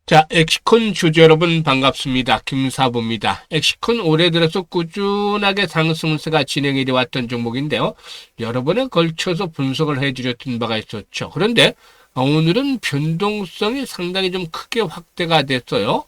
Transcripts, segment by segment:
자, 엑시콘 주주 여러분 반갑습니다. 김사부입니다. 엑시콘 올해 들어서 꾸준하게 상승세가 진행이 되어 왔던 종목인데요. 여러 번에 걸쳐서 분석을 해드렸던 바가 있었죠. 그런데 오늘은 변동성이 상당히 좀 크게 확대가 됐어요.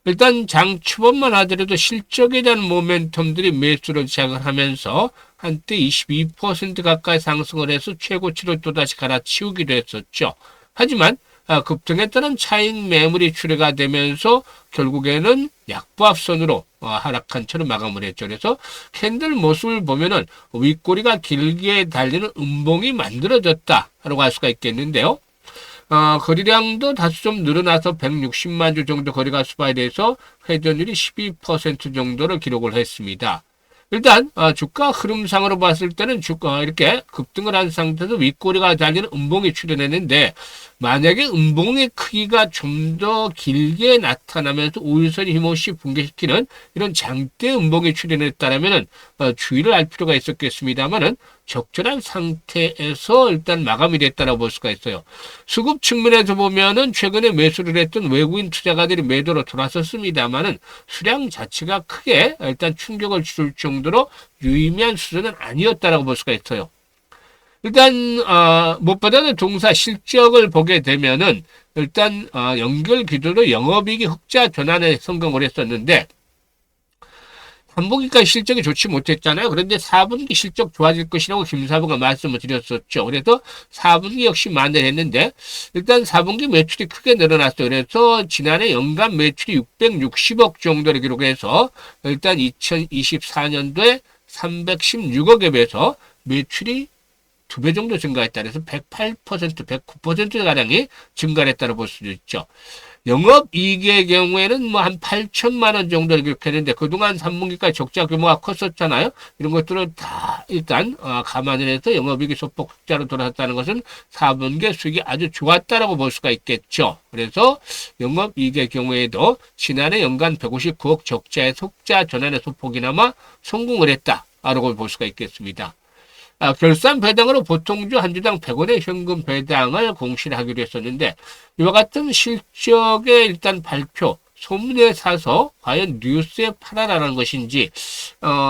일단 장 초반만 하더라도 실적에 대한 모멘텀들이 매수를 시작을 하면서 한때 22% 가까이 상승을 해서 최고치를 또다시 갈아치우기도 했었죠. 하지만 급등에 따른 차익 매물이 출회가 되면서 결국에는 약보합선으로 하락한 채로 마감을 했죠. 그래서 캔들 모습을 보면은 윗꼬리가 길게 달리는 음봉이 만들어졌다라고 할 수가 있겠는데요. 거래량도 다소 좀 늘어나서 160만 주 정도 거래가 수반이 돼서 회전율이 12% 정도를 기록을 했습니다. 일단 주가 흐름상으로 봤을 때는 주가 이렇게 급등을 한 상태에서 윗꼬리가 달리는 음봉이 출현했는데, 만약에 음봉의 크기가 좀 더 길게 나타나면서 우일선이 힘없이 붕괴시키는 이런 장대 음봉이 출현했다라면 주의를 할 필요가 있었겠습니다만은 적절한 상태에서 일단 마감이 됐다고 볼 수가 있어요. 수급 측면에서 보면은 최근에 매수를 했던 외국인 투자가들이 매도로 돌아섰습니다만은 수량 자체가 크게 일단 충격을 줄 정도로 유의미한 수준은 아니었다라고 볼 수가 있어요. 일단 무엇보다는 동사 실적을 보게 되면은 일단 연결 기조로 영업이익이 흑자 전환에 성공을 했었는데, 3분기까지 실적이 좋지 못했잖아요. 그런데 4분기 실적 좋아질 것이라고 김사부가 말씀을 드렸었죠. 그래서 4분기 역시 만회했는데, 일단 4분기 매출이 크게 늘어났어요. 그래서 지난해 연간 매출이 660억 정도를 기록해서 일단 2024년도에 316억에 비해서 매출이 2배 정도 증가했다. 그래서 108%, 109%가량이 증가했다고 볼 수도 있죠. 영업이익의 경우에는 뭐 한 8천만 원 정도를 기록했는데, 그동안 3분기까지 적자 규모가 컸었잖아요. 이런 것들을 다 일단 감안을 해서 영업이익이 소폭 흑자로 돌아섰다는 것은 4분기 수익이 아주 좋았다라고 볼 수가 있겠죠. 그래서 영업이익의 경우에도 지난해 연간 159억 적자의 흑자 전환의 소폭이나마 성공을 했다라고 볼 수가 있겠습니다. 결산 배당으로 보통주 한 주당 100원의 현금 배당을 공시를 하기로 했었는데, 이와 같은 실적의 일단 발표, 소문에 사서 과연 뉴스에 팔아라는 것인지,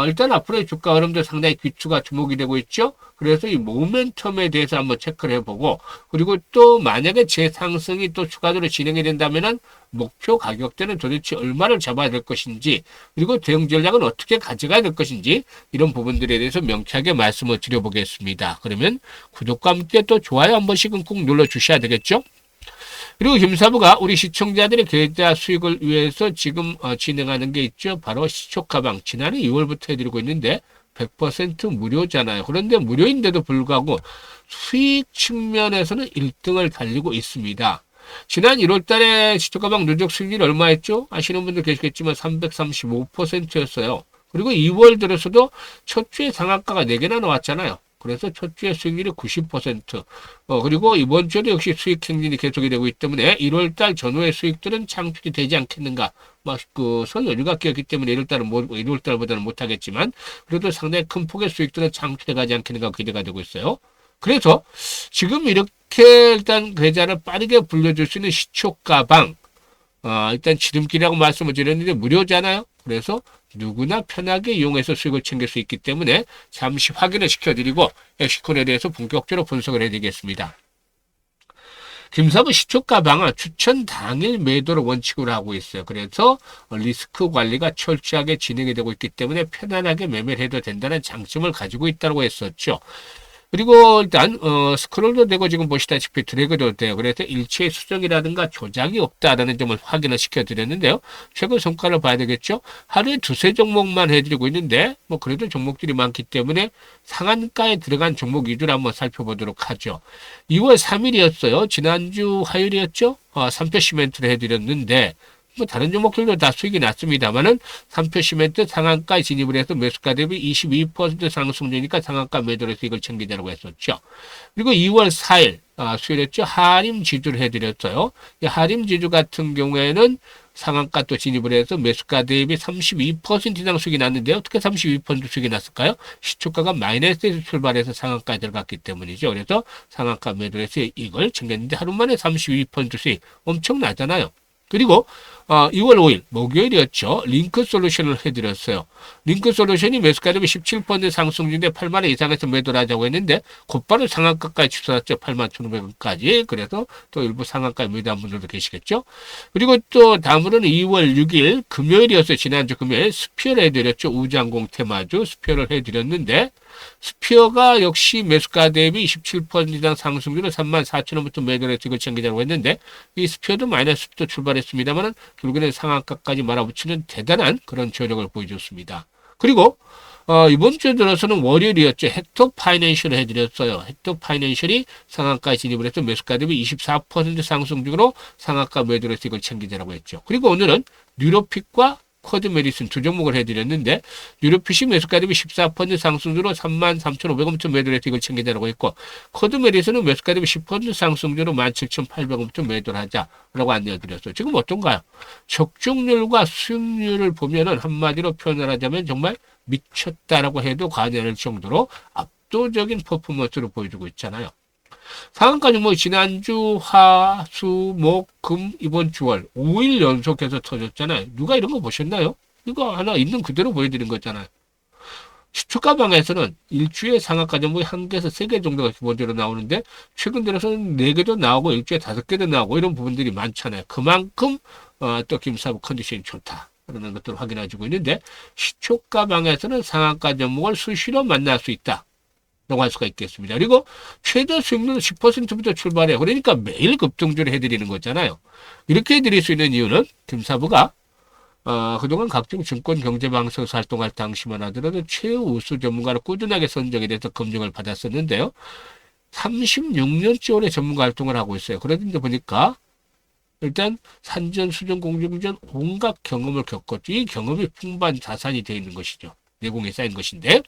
일단 앞으로의 주가 흐름도 상당히 귀추가 주목이 되고 있죠. 그래서 이 모멘텀에 대해서 한번 체크를 해보고, 그리고 또 만약에 재상승이 또 추가적으로 진행이 된다면은 목표 가격대는 도대체 얼마를 잡아야 될 것인지, 그리고 대응 전략은 어떻게 가져가야 될 것인지, 이런 부분들에 대해서 명쾌하게 말씀을 드려보겠습니다. 그러면 구독과 함께 또 좋아요 한 번씩은 꼭 눌러주셔야 되겠죠. 그리고 김사부가 우리 시청자들의 계좌 수익을 위해서 지금 진행하는 게 있죠. 바로 시초가방. 지난해 2월부터 해드리고 있는데 100% 무료잖아요. 그런데 무료인데도 불구하고 수익 측면에서는 1등을 달리고 있습니다. 지난 1월 달에 시초가방 누적 수익률이 얼마였죠? 아시는 분들 계시겠지만 335%였어요. 그리고 2월 들어서도 첫 주에 상한가가 4개나 나왔잖아요. 그래서 첫 주에 수익률이 90%. 그리고 이번 주에도 역시 수익 행진이 계속이 되고 있기 때문에 1월달 전후의 수익들은 창출이 되지 않겠는가. 설 연휴가 끼었기 때문에 1월달보다는 못하겠지만, 그래도 상당히 큰 폭의 수익들은 창출해 가지 않겠는가 기대가 되고 있어요. 그래서 지금 이렇게 일단 계좌를 빠르게 불려줄 수 있는 시초가방, 일단 지름길이라고 말씀을 드렸는데 무료잖아요. 그래서 누구나 편하게 이용해서 수익을 챙길 수 있기 때문에 잠시 확인을 시켜드리고 엑시콘에 대해서 본격적으로 분석을 해드리겠습니다. 김사부 시초가방은 추천 당일 매도를 원칙으로 하고 있어요. 그래서 리스크 관리가 철저하게 진행이 되고 있기 때문에 편안하게 매매를 해도 된다는 장점을 가지고 있다고 했었죠. 그리고 일단 스크롤도 되고 지금 보시다시피 드래그도 돼요. 그래서 일체의 수정이라든가 조작이 없다라는 점을 확인을 시켜드렸는데요. 최근 성과를 봐야 되겠죠. 하루에 2-3 종목만 해드리고 있는데 뭐 그래도 종목들이 많기 때문에 상한가에 들어간 종목 위주로 한번 살펴보도록 하죠. 2월 3일이었어요. 지난주 화요일이었죠. 3표 시멘트를 해드렸는데 뭐 다른 종목들도 다 수익이 났습니다만은 3표 시멘트 상한가에 진입을 해서 매수가 대비 22% 상승 중이니까 상한가 매도로 수익을 챙기자고 했었죠. 그리고 2월 4일 수요일이었죠. 하림 지주를 해드렸어요. 이 하림 지주 같은 경우에는 상한가 또 진입을 해서 매수가 대비 32% 이상 수익이 났는데, 어떻게 32% 수익이 났을까요? 시초가가 마이너스에서 출발해서 상한가에 들어갔기 때문이죠. 그래서 상한가 매도해서 이걸 챙겼는데 하루 만에 32% 수익 엄청나잖아요. 그리고 2월 5일 목요일이었죠. 링크 솔루션을 해드렸어요. 링크 솔루션이 매수가점이 17% 상승 중인데 8만 원 이상에서 매도를 하자고 했는데 곧바로 상한가까지 치솟았죠. 8만 1,500원까지. 그래서 또 일부 상한가에 매도한 분들도 계시겠죠. 그리고 또 다음으로는 2월 6일 금요일이었어요. 지난주 금요일 스피어를 해드렸죠. 우주항공 테마주 스피어를 해드렸는데 스피어가 역시 매수가 대비 27% 이상 상승률로 34,000원부터 매도를 해서 이걸 챙기자고 했는데 이 스피어도 마이너스부터 출발했습니다만 결국에는 상한가까지 말아붙이는 대단한 그런 저력을 보여줬습니다. 그리고 이번 주 들어서는 월요일이었죠. 헥토 파이낸셜을 해드렸어요. 헥토 파이낸셜이 상한가에 진입을 해서 매수가 대비 24% 상승 중으로 상한가 매도를 해서 이걸 챙기자라고 했죠. 그리고 오늘은 뉴로픽과 쿼드 메디슨 두 종목을 해드렸는데 뉴로핏이 매수가 대비 14% 상승률로 33,500원부터 매도를 해서 이걸 챙기자라고 했고 쿼드 메디슨은 매수가 대비 10% 상승률로 17,800원부터 매도를 하자라고 안내해드렸어요. 지금 어떤가요? 적중률과 수익률을 보면은 한마디로 표현을 하자면 정말 미쳤다라고 해도 과언이 정도로 압도적인 퍼포먼스를 보여주고 있잖아요. 상한가 종목 지난주 화, 수, 목, 금, 이번 주월 5일 연속해서 터졌잖아요. 누가 이런 거 보셨나요? 이거 하나 있는 그대로 보여드린 거잖아요. 시초가방에서는 일주에 상한가 종목이 1개에서 3개 정도가 기본적으로 나오는데 최근 들어서는 4개도 나오고 일주에 5개도 나오고 이런 부분들이 많잖아요. 그만큼 또 김사부 컨디션이 좋다. 그런 것들을 확인해주고 있는데 시초가방에서는 상한가 종목을 수시로 만날 수 있다. 라고 할 수가 있겠습니다. 그리고 최저 수익률은 10%부터 출발해요. 그러니까 매일 급등주를 해드리는 거잖아요. 이렇게 해드릴 수 있는 이유는 김사부가 그동안 각종 증권 경제방송에서 활동할 당시만 하더라도 최우수 전문가로 꾸준하게 선정이 돼서 검증을 받았었는데요. 36년째 오래 전문가 활동을 하고 있어요. 그런데 보니까 일단 산전, 수전, 공중전 온갖 경험을 겪었죠. 이 경험이 풍부한 자산이 되어 있는 것이죠. 내공에 쌓인 것인데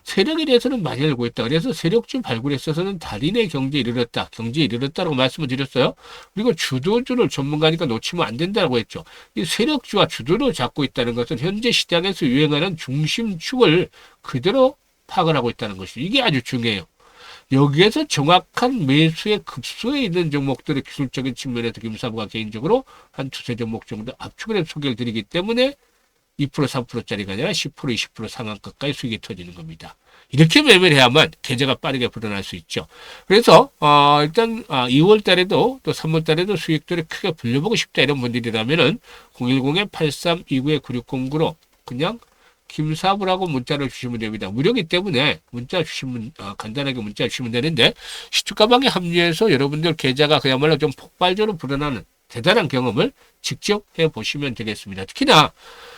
세력에 대해서는 많이 알고 있다. 그래서 세력주 발굴에 있어서는 달인의 경지에 이르렀다. 경지에 이르렀다라고 말씀을 드렸어요. 그리고 주도주를 전문가니까 놓치면 안 된다고 했죠. 이 세력주와 주도를 잡고 있다는 것은 현재 시장에서 유행하는 중심축을 그대로 파악을 하고 있다는 것이죠. 이게 아주 중요해요. 여기에서 정확한 매수의 급소에 있는 종목들의 기술적인 측면에서 김사부가 개인적으로 한 두세 종목 정도 압축을 해서 소개를 드리기 때문에 2%, 3%짜리가 아니라 10%, 20% 상한가까지 수익이 터지는 겁니다. 이렇게 매매를 해야만 계좌가 빠르게 불어날 수 있죠. 그래서 일단 2월 달에도 또 3월 달에도 수익들을 크게 불려보고 싶다 이런 분들이라면은 010-8329-9609로 그냥 김사부라고 문자를 주시면 됩니다. 무료이기 때문에 문자 주시면 간단하게 문자 주시면 되는데 시초가방에 합류해서 여러분들 계좌가 그야말로 좀 폭발적으로 불어나는 대단한 경험을 직접 해보시면 되겠습니다. 특히나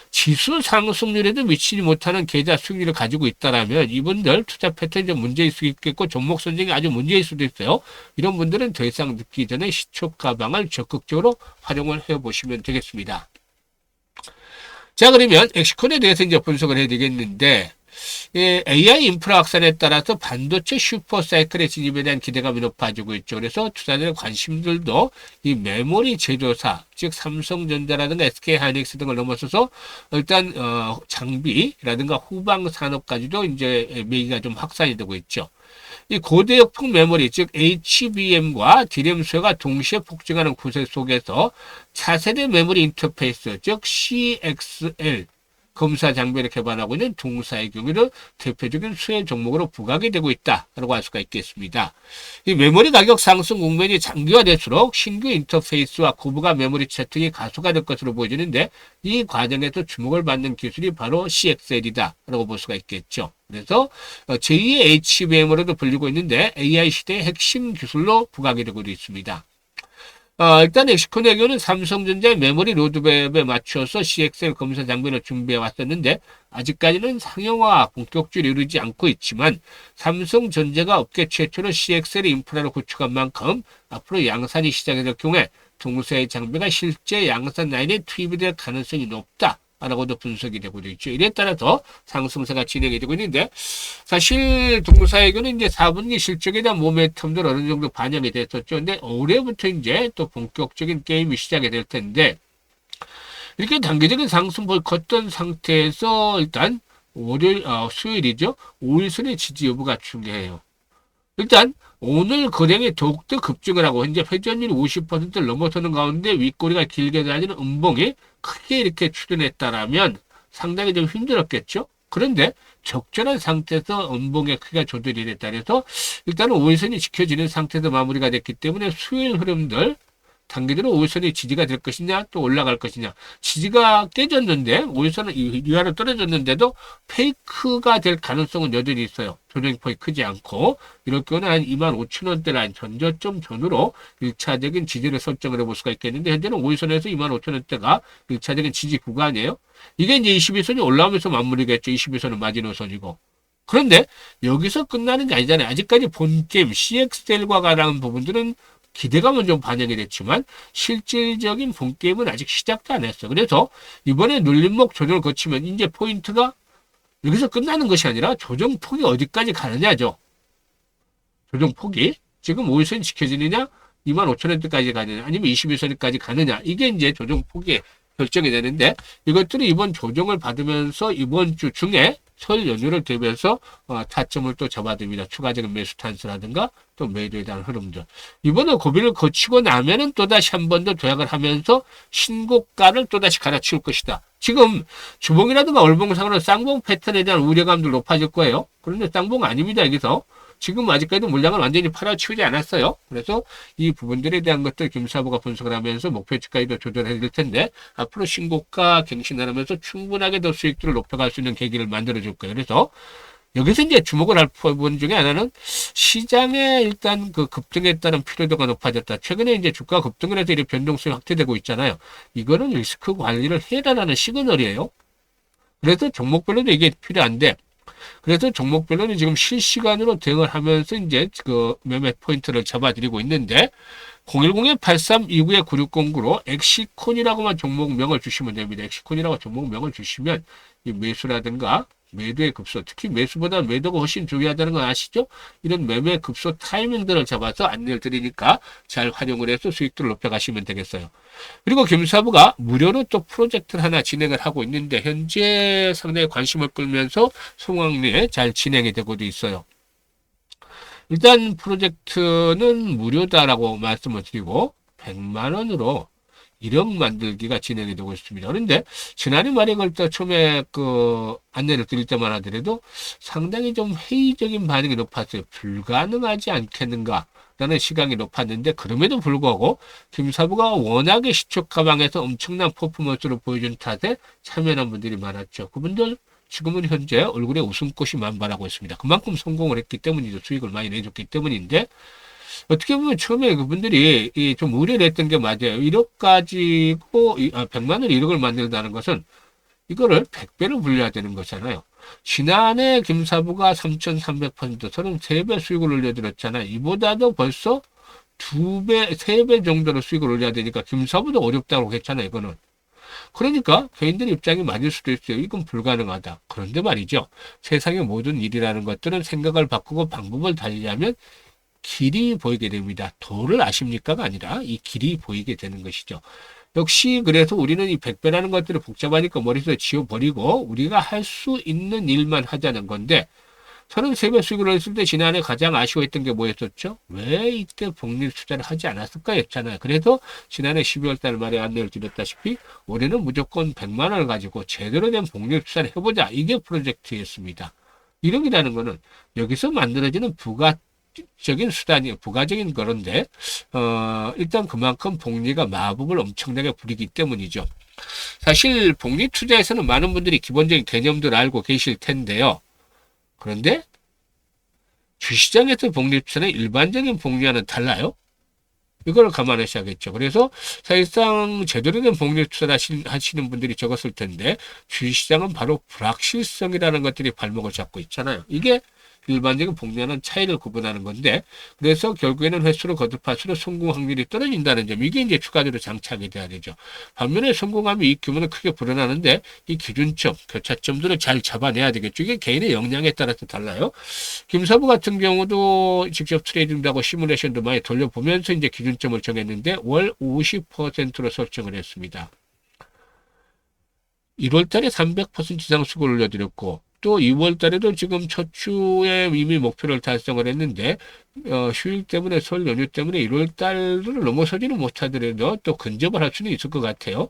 지수 상승률에도 미치지 못하는 계좌 수익률을 가지고 있다면 이분들 투자 패턴이 좀 문제일 수 있겠고 종목 선정이 아주 문제일 수도 있어요. 이런 분들은 더 이상 늦기 전에 시초 가방을 적극적으로 활용을 해보시면 되겠습니다. 자, 그러면 엑시콘에 대해서 이제 분석을 해야 되겠는데 AI 인프라 확산에 따라서 반도체 슈퍼사이클의 진입에 대한 기대감이 높아지고 있죠. 그래서 투자자의 관심들도 이 메모리 제조사, 즉 삼성전자라든가 SK하이닉스 등을 넘어서서 일단 장비라든가 후방 산업까지도 이제 매기가 좀 확산이 되고 있죠. 이 고대역폭 메모리, 즉 HBM과 DRAM 수요가 동시에 폭증하는 구세 속에서 차세대 메모리 인터페이스, 즉 CXL 검사 장비를 개발하고 있는 동사의 경우는 대표적인 수혜 종목으로 부각이 되고 있다라고 할 수가 있겠습니다. 이 메모리 가격 상승 국면이 장기화될수록 신규 인터페이스와 고부가 메모리 채택이 가속화될 것으로 보여지는데 이 과정에서 주목을 받는 기술이 바로 CXL이다라고 볼 수가 있겠죠. 그래서 제2의 HBM으로도 불리고 있는데 AI 시대의 핵심 기술로 부각이 되고 있습니다. 일단 엑시콘의 경우는 삼성전자의 메모리 로드맵에 맞춰서 CXL 검사 장비를 준비해 왔었는데 아직까지는 상용화 본격적으로 이루지 않고 있지만 삼성전자가 업계 최초로 CXL 인프라를 구축한 만큼 앞으로 양산이 시작이 될 경우에 동사의 장비가 실제 양산 라인에 투입이 될 가능성이 높다. 라고도 분석이 되고 있죠. 이에 따라서 상승세가 진행이 되고 있는데 사실 동사에게는 이제 4분기 실적에 대한 모멘텀들 어느 정도 반영이 됐었죠. 근데 올해부터 이제 또 본격적인 게임이 시작이 될 텐데 이렇게 단기적인 상승폭을 걷던 상태에서 일단 수요일이죠. 5일선의 지지 여부가 중요해요. 일단 오늘 거래량이 더욱더 급증을 하고 현재 회전율이 50%를 넘어서는 가운데 윗꼬리가 길게 달리는 음봉이 크게 이렇게 출현했다라면 상당히 좀 힘들었겠죠. 그런데 적절한 상태에서 음봉의 크기가 조절이 됐다 해서 일단은 5일선이 지켜지는 상태에서 마무리가 됐기 때문에 수요일 흐름들 단기적으로 5일선이 지지가 될 것이냐 또 올라갈 것이냐. 지지가 깨졌는데 5일선은 위아래로 떨어졌는데도 페이크가 될 가능성은 여전히 있어요. 조정폭이 크지 않고 이럴 경우는 한 25,000원대 라인 전저점 전후로 1차적인 지지를 설정을 해볼 수가 있겠는데 현재는 5일선에서 25,000원대가 1차적인 지지 구간이에요. 이게 이제 21선이 올라오면서 마무리겠죠. 21선은 마지노선이고. 그런데 여기서 끝나는 게 아니잖아요. 아직까지 본게임 CXL과 관한 부분들은 기대감은 좀 반영이 됐지만 실질적인 본게임은 아직 시작도 안 했어. 그래서 이번에 눌림목 조정을 거치면 이제 포인트가 여기서 끝나는 것이 아니라 조정폭이 어디까지 가느냐죠. 조정폭이 지금 5일선 지켜지느냐 25,000원대까지 가느냐 아니면 21선까지 가느냐 이게 이제 조정폭이 결정이 되는데 이것들이 이번 조정을 받으면서 이번 주 중에 설 연휴를 대비해서 타점을 또 잡아둡니다. 추가적인 매수 탄수라든가 또 매도에 대한 흐름들. 이번에 고비를 거치고 나면은 또다시 한 번 더 도약을 하면서 신고가를 또다시 갈아치울 것이다. 지금 주봉이라든가 얼봉상으로 쌍봉 패턴에 대한 우려감도 높아질 거예요. 그런데 쌍봉 아닙니다. 여기서. 지금 아직까지도 물량을 완전히 팔아치우지 않았어요. 그래서 이 부분들에 대한 것들 김사부가 분석을 하면서 목표치까지도 조절해 줄 텐데 앞으로 신고가 갱신을 하면서 충분하게 더 수익들을 높여갈 수 있는 계기를 만들어 줄 거예요. 그래서 여기서 이제 주목을 할 부분 중에 하나는 시장에 일단 그 급등에 따른 필요도가 높아졌다. 최근에 이제 주가 급등을 해서 이렇게 변동성이 확대되고 있잖아요. 이거는 리스크 관리를 해라라는 시그널이에요. 그래서 종목별로도 이게 필요한데 그래서 종목별로는 지금 실시간으로 대응을 하면서 이제 그 매매 포인트를 잡아드리고 있는데 010-8329-9609로 엑시콘이라고만 종목명을 주시면 됩니다. 엑시콘이라고 종목명을 주시면 이 매수라든가 매도의 급소, 특히 매수보다 매도가 훨씬 중요하다는 건 아시죠? 이런 매매 급소 타이밍들을 잡아서 안내를 드리니까 잘 활용을 해서 수익들을 높여가시면 되겠어요. 그리고 김사부가 무료로 또 프로젝트를 하나 진행을 하고 있는데 현재 상당히 관심을 끌면서 성황리에 잘 진행이 되고도 있어요. 일단 프로젝트는 무료다라고 말씀을 드리고 100만 원으로 1억 만들기가 진행이 되고 있습니다. 그런데 지난해 말에 걸쳐 처음에 그 안내를 드릴 때만 하더라도 상당히 좀 회의적인 반응이 높았어요. 불가능하지 않겠는가 라는 시각이 높았는데 그럼에도 불구하고 김사부가 워낙에 시초 가방에서 엄청난 퍼포먼스를 보여준 탓에 참여한 분들이 많았죠. 그분들 지금은 현재 얼굴에 웃음꽃이 만발하고 있습니다. 그만큼 성공을 했기 때문이죠. 수익을 많이 내줬기 때문인데 어떻게 보면 처음에 그분들이 좀 우려를 했던 게 맞아요. 1억 가지고 100만 원 1억을 만든다는 것은 이거를 100배로 불려야 되는 거잖아요. 지난해 김사부가 3,300% 33배 수익을 올려드렸잖아요. 이보다도 벌써 2배, 3배 정도로 수익을 올려야 되니까 김사부도 어렵다고 했잖아요. 이거는. 그러니까 개인들 입장이 맞을 수도 있어요. 이건 불가능하다. 그런데 말이죠. 세상의 모든 일이라는 것들은 생각을 바꾸고 방법을 달리하면 길이 보이게 됩니다. 도를 아십니까가 아니라 이 길이 보이게 되는 것이죠. 역시 그래서 우리는 이 100배라는 것들을 복잡하니까 머릿속에 지워버리고 우리가 할 수 있는 일만 하자는 건데 저는 세배 수익을 했을 때 지난해 가장 아쉬워했던 게 뭐였었죠? 왜 이때 복리 투자를 하지 않았을까 했잖아요. 그래서 지난해 12월 달 말에 안내를 드렸다시피 올해는 무조건 100만 원을 가지고 제대로 된 복리 투자를 해보자. 이게 프로젝트였습니다. 1억이라는 거는 여기서 만들어지는 부가적인 수단이 부가적인 거런데 일단 그만큼 복리가 마법을 엄청나게 부리기 때문이죠. 사실 복리 투자에서는 많은 분들이 기본적인 개념들을 알고 계실 텐데요. 그런데 주시장에서 복리 투자는 일반적인 복리와는 달라요. 이걸 감안하셔야겠죠. 그래서 사실상 제대로 된 복리 투자를 하시는 분들이 적었을 텐데 주시장은 바로 불확실성이라는 것들이 발목을 잡고 있잖아요. 이게 일반적인 복리와는 차이를 구분하는 건데 그래서 결국에는 횟수로 거듭할수록 성공 확률이 떨어진다는 점 이게 이제 추가적으로 장착이 돼야 되죠. 반면에 성공하면 이 규모는 크게 불어나는데 이 기준점, 교차점들을 잘 잡아내야 되겠죠. 이게 개인의 역량에 따라서 달라요. 김사부 같은 경우도 직접 트레이딩도 하고 시뮬레이션도 많이 돌려보면서 이제 기준점을 정했는데 월 50%로 설정을 했습니다. 1월 달에 300% 이상 수익을 올려드렸고 또 2월 달에도 지금 첫 주에 이미 목표를 달성을 했는데, 휴일 때문에 설 연휴 때문에 1월 달을 넘어서지는 못하더라도 또 근접을 할 수는 있을 것 같아요.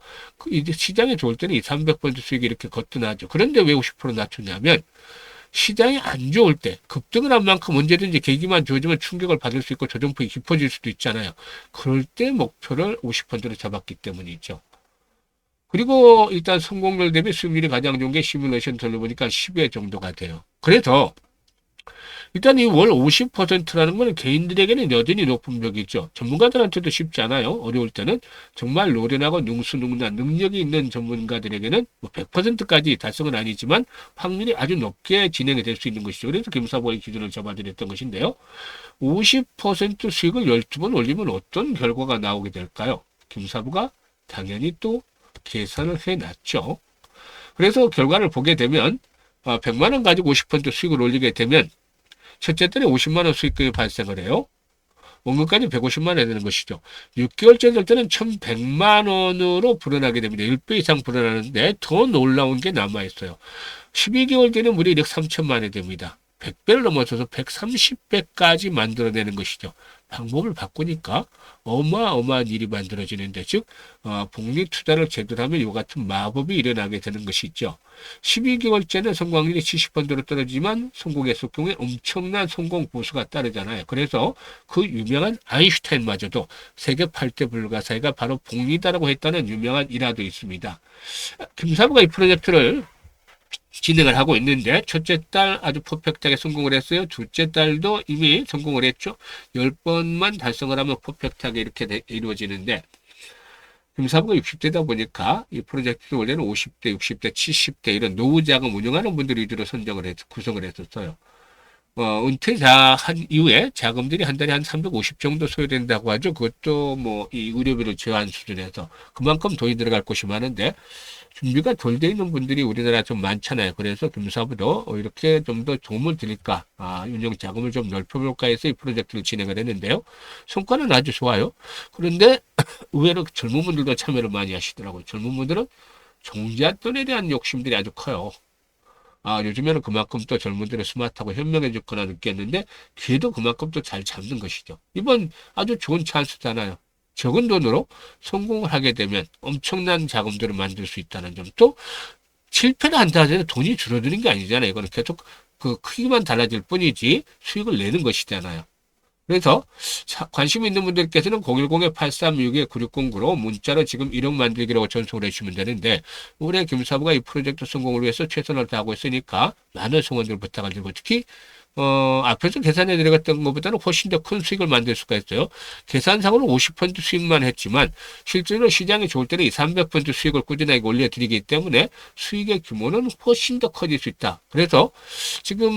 이제 시장이 좋을 때는 2, 300% 수익이 이렇게 거뜬하죠. 그런데 왜 50% 낮췄냐면, 시장이 안 좋을 때 급등을 한 만큼 언제든지 계기만 주어지면 충격을 받을 수 있고 조정폭이 깊어질 수도 있잖아요. 그럴 때 목표를 50%로 잡았기 때문이죠. 그리고 일단 성공률 대비 수익률이 가장 좋은 게 시뮬레이션 돌려보니까 10회 정도가 돼요. 그래서 일단 이 월 50%라는 건 개인들에게는 여전히 높은 벽이죠. 전문가들한테도 쉽지 않아요. 어려울 때는 정말 노련하고 능수능란 능력이 있는 전문가들에게는 뭐 100%까지 달성은 아니지만 확률이 아주 높게 진행이 될 수 있는 것이죠. 그래서 김사부의 기준을 잡아드렸던 것인데요. 50% 수익을 12번 올리면 어떤 결과가 나오게 될까요? 김사부가 당연히 또 계산을 해놨죠. 그래서 결과를 보게 되면 100만 원 가지고 50% 수익을 올리게 되면 첫째 달에 50만 원 수익금이 발생을 해요. 원금까지 150만 원이 되는 것이죠. 6개월째 될 때는 1100만 원으로 불어나게 됩니다. 1배 이상 불어나는데 더 놀라운 게 남아있어요. 12개월 뒤는 무려 1억 3천만 원이 됩니다. 100배를 넘어서서 130배까지 만들어내는 것이죠. 방법을 바꾸니까 어마어마한 일이 만들어지는데, 즉 복리 투자를 제대로 하면 이 같은 마법이 일어나게 되는 것이 있죠. 12개월째는 성공률이 70%로 떨어지지만 성공했을 경우에 엄청난 성공 보수가 따르잖아요. 그래서 그 유명한 아인슈타인마저도 세계 8대 불가사의가 바로 복리다라고 했다는 유명한 일화도 있습니다. 김사부가 이 프로젝트를 진행을 하고 있는데, 첫째 달 아주 퍼펙트하게 성공을 했어요. 둘째 달도 이미 성공을 했죠. 10번만 달성을 하면 퍼펙트하게 이렇게 이루어지는데, 김사부가 60대다 보니까 이 프로젝트를 원래는 50대, 60대, 70대 이런 노후 자금 운영하는 분들 위주로 구성을 했었어요. 은퇴한 이후에 자금들이 한 달에 한 350 정도 소요된다고 하죠. 그것도 뭐 이 의료비를 제외한 수준에서 그만큼 돈이 들어갈 곳이 많은데, 준비가 덜 돼 있는 분들이 우리나라 좀 많잖아요. 그래서 김사부도 이렇게 좀 더 도움을 드릴까, 운영 자금을 좀 넓혀볼까 해서 이 프로젝트를 진행을 했는데요. 성과는 아주 좋아요. 그런데 의외로 젊은 분들도 참여를 많이 하시더라고요. 젊은 분들은 종잣돈에 대한 욕심들이 아주 커요. 요즘에는 그만큼 또 젊은들은 스마트하고 현명해졌거나 느꼈는데, 기회도 그만큼 또 잘 잡는 것이죠. 이번 아주 좋은 찬스잖아요. 적은 돈으로 성공을 하게 되면 엄청난 자금들을 만들 수 있다는 점. 또 실패를 한다 하더라도 돈이 줄어드는 게 아니잖아요. 이거는 계속 그 크기만 달라질 뿐이지 수익을 내는 것이잖아요. 그래서 관심 있는 분들께서는 010-8362-9609로 문자로 지금 1억 만들기라고 전송을 해주시면 되는데, 올해 김사부가 이 프로젝트 성공을 위해서 최선을 다하고 있으니까 많은 성원들 부탁을 드리고, 특히 앞에서 계산해 드렸던 것보다는 훨씬 더 큰 수익을 만들 수가 있어요. 계산상으로 50% 수익만 했지만 실제로 시장이 좋을 때는 300% 수익을 꾸준하게 올려드리기 때문에 수익의 규모는 훨씬 더 커질 수 있다. 그래서 지금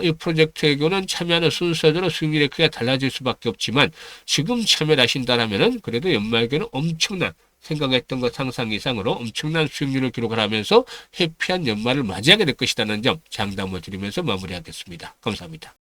이 프로젝트의 경우는 참여하는 순서대로 수익률의 크기가 달라질 수밖에 없지만, 지금 참여를 하신다면 그래도 연말에는 엄청난, 생각했던 것 상상 이상으로 엄청난 수익률을 기록을 하면서 해피한 연말을 맞이하게 될 것이라는 점 장담을 드리면서 마무리하겠습니다. 감사합니다.